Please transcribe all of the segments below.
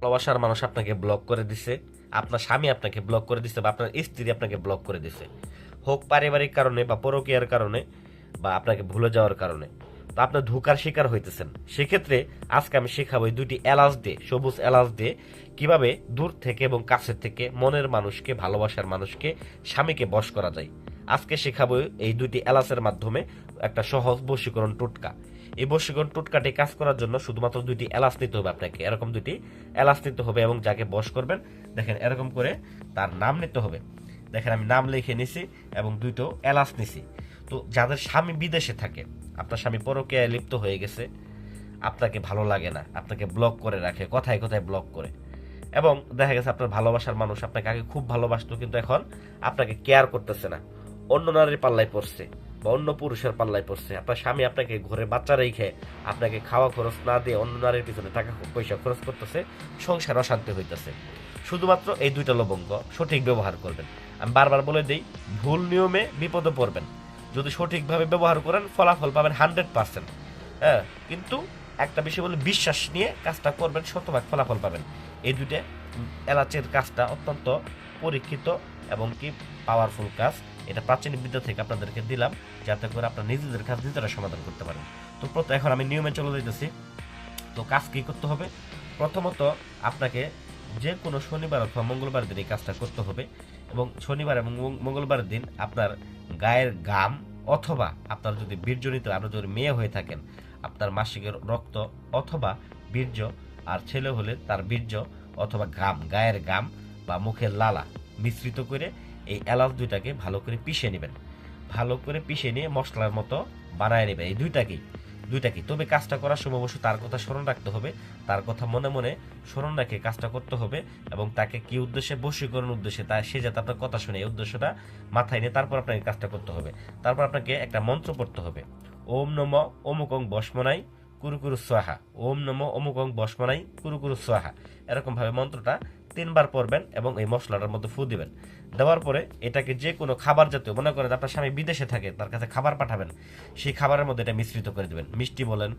ভালোবাসার মানুষ আপনাকে ব্লক করে দিছে, আপনার স্বামী আপনাকে ব্লক করে দিছে, বা আপনার স্ত্রী আপনাকে ব্লক করে দিছে, হোক পারিবারিক কারণে বা পরকীয়ার কারণে বা আপনাকে ভুলে যাওয়ার কারণে, তো আপনার ধোঁকার শিকার হইতেছেন। সেক্ষেত্রে আজকে আমি শেখাবো এই দুইটি এলাচ দিয়ে, সবুজ এলাচ দিয়ে কিভাবে দূর থেকে এবং কাছের থেকে মনের মানুষকে, ভালোবাসার মানুষকে, স্বামীকে বশ করা যায়। আজকে শেখাবো এই দুইটি এলাচের মাধ্যমে একটা সহজ বশীকরণ টোটকা। এই বশীকরণ টোটকাটি কাজ করার জন্য শুধুমাত্র দুইটি এলাচ নিতে হবে আপনাকে, এরকম দুইটি এলাচ নিতে হবে, এবং যাকে বশ করবেন দেখেন এরকম করে তার নাম নিতে হবে। দেখেন আমি নাম লিখে নিছি এবং দুইটো এলাচ নিছি। তো যাদের স্বামী বিদেশে থাকে, আপনার স্বামী পরকীয়ায় লিপ্ত হয়ে গেছে, আপনাকে ভালো লাগে না, আপনাকে ব্লক করে রাখে, কথায় কথায় ব্লক করে, এবং দেখা গেছে আপনার ভালোবাসার মানুষ আপনাকে আগে খুব ভালোবাসতো কিন্তু এখন আপনাকে কেয়ার করতেছে না, অন্য নারীর পাল্লায় পড়ছে বা অন্য পুরুষের পাল্লায় পড়ছে, আপনার স্বামী আপনাকে ঘরে বাচ্চা রেখে আপনাকে খাওয়া খরচ না দিয়ে অন্য নারীর পিছনে টাকা পয়সা খরচ করতেছে, সংসার অশান্তি হইতেছে। শুধুমাত্র এই দুইটা লবঙ্গ সঠিক ব্যবহার করবেন। আমি বারবার বলে দিই, ভুল নিয়মে বিপদে পড়বেন। যদি সঠিকভাবে ব্যবহার করেন ফলাফল পাবেন 100%। হ্যাঁ, কিন্তু একটা বিষয় বলে বিশ্বাস নিয়ে কাজটা করবেন, শতভাগ ফলাফল পাবেন। এই দুইটা এলাচের কাজটা অত্যন্ত পরীক্ষিত এবং কি পাওয়ারফুল কাজ। এটা প্রাচীন বিদ্যা থেকে আপনাদেরকে দিলাম যাতে করে আপনার নিজেদের কাজ নিজেরা সমাধান করতে পারেন। তো এখন আমি নিয়মে চলে যেতেছি। তো কাজ কি করতে হবে? প্রথমত আপনাকে যে কোনো শনিবার অথবা মঙ্গলবার দিন এই কাজটা করতে হবে, এবং শনিবার এবং মঙ্গলবার দিন আপনার গায়ের ঘাম অথবা আপনার যদি বীর্যজনিত, আপনার যদি মেয়ে হয়ে থাকেন আপনার মাসিকের রক্ত অথবা বীর্য, আর ছেলে হলে তার বীর্য অথবা ঘাম, গায়ের ঘাম বা মুখের লালা মিশ্রিত করে এই এলাচ দুইটাকে ভালো করে পিষে নেবেন। ভালো করে পিষে নিয়ে মশলার মতো বানায় নেবেন এই দুইটাকেই। তবে কাজটা করার সময় অবশ্যই তার কথা স্মরণ রাখতে হবে, তার কথা মনে মনে স্মরণ রেখে কাজটা করতে হবে, এবং তাকে কি উদ্দেশ্যে, বশীকরণ উদ্দেশ্যে, তাই সে যাতে আপনার কথা শুনে এই উদ্দেশ্যটা মাথায় নিয়ে তারপর আপনাকে কাজটা করতে হবে। তারপর আপনাকে একটা মন্ত্র পড়তে হবে, ওম নম অমুকং বসমনাই কুরুকুরু সোহা, ওম নম অমুকং বসমনাই কুরুকুরু সোহা, এরকম ভাবে মন্ত্রটা 3 বার পড়বেন এবং এই মশলাটার মধ্যে ফু দিবেন। দেওয়ার পরে এটাকে যে কোনো খাবার জাতীয়, মনে করেন আপনার স্বামী বিদেশে থাকে, তার কাছে খাবার পাঠাবেন, সেই খাবারের মধ্যে এটা মিশ্রিত করে দেবেন। মিষ্টি বলেন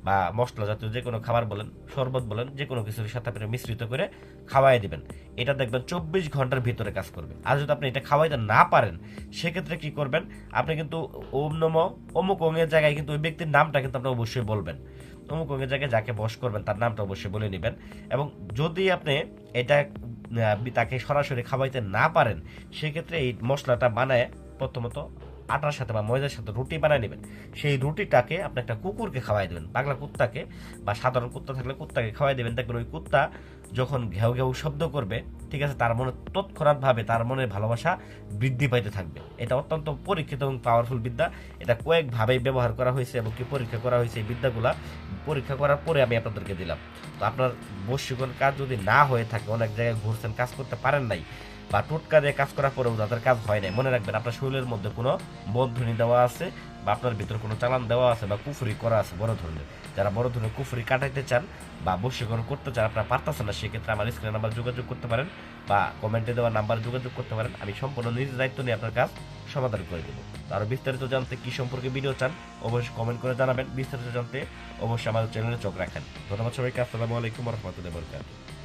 বা মশলা জাতীয় যে কোনো খাবার বলেন, শরবত বলেন, যে কোনো কিছুর সাথে আপনি মিশ্রিত করে খাওয়াই দিবেন। এটা দেখবেন 24 ঘন্টার ভিতরে কাজ করবে। আর যদি আপনি এটা খাওয়াইতে না পারেন, সেক্ষেত্রে কি করবেন, আপনি কিন্তু ওম নম অমুক অঙ্গের জায়গায় কিন্তু ওই ব্যক্তির নামটা কিন্তু আপনি অবশ্যই বলবেন। অমুক অঙ্গের জায়গায় যাকে বশ করবেন তার নামটা অবশ্যই বলে নেবেন। এবং যদি আপনি এটা তাকে সরাসরি খাওয়াইতে না পারেন, সেক্ষেত্রে এই মশলাটা বানায় প্রথমত আটার সাথে বা ময়দার সাথে রুটি বানায় নেবেন। সেই রুটিটাকে আপনি একটা কুকুরকে খাওয়াই দেবেন, পাগলা কুত্তাকে বা সাধারণ কুত্তা থাকলে কুত্তাকে খাওয়াই দেবেন। দেখবেন ওই কুত্তা যখন ঘেউ ঘেউ শব্দ করবে, ঠিক আছে, তার মনে তৎক্ষণাৎভাবে তার মনে ভালোবাসা বৃদ্ধি পাইতে থাকবে। এটা অত্যন্ত পরীক্ষিত এবং পাওয়ারফুল বিদ্যা। এটা কয়েকভাবেই ব্যবহার করা হয়েছে এবং কি পরীক্ষা করা হয়েছে। এই বিদ্যাগুলা পরীক্ষা করার পরে আমি আপনাদেরকে দিলাম। তো আপনার বশীকরণ কাজ যদি না হয়ে থাকে, অনেক জায়গায় ঘুরছেন, কাজ করতে পারেন নাই, বা টোটকা দিয়ে কাজ করার পরেও তাদের কাজ হয় নাই, মনে রাখবেন আপনার শরীরের মধ্যে কোনো বন্ধনী দেওয়া আছে বা আপনার ভিতরে কোনো চালান দেওয়া আছে বা কুফরি করা আছে বড় ধরনের। যারা বড় ধরনের কুফরি কাটাইতে চান বা বশীকরণ করতে চান, আপনারা পারতেছেন না, সেক্ষেত্রে আমার স্ক্রিনে নাম্বার যোগাযোগ করতে পারেন বা কমেন্টে দেওয়া নাম্বার যোগাযোগ করতে পারেন। আমি সম্পূর্ণ নিজের দায়িত্ব নিয়ে আপনার কাজ সমাধান করে দেবো। আরও বিস্তারিত জানতে কি সম্পর্কে ভিডিও চান অবশ্যই কমেন্ট করে জানাবেন। বিস্তারিত জানতে অবশ্যই আমাদের চ্যানেলে চোখ রাখেন। ধন্যবাদ সবাইকে। আসসালামু আলাইকুম ওয়া রাহমাতুল্লাহি ওয়া বারাকাতুহু।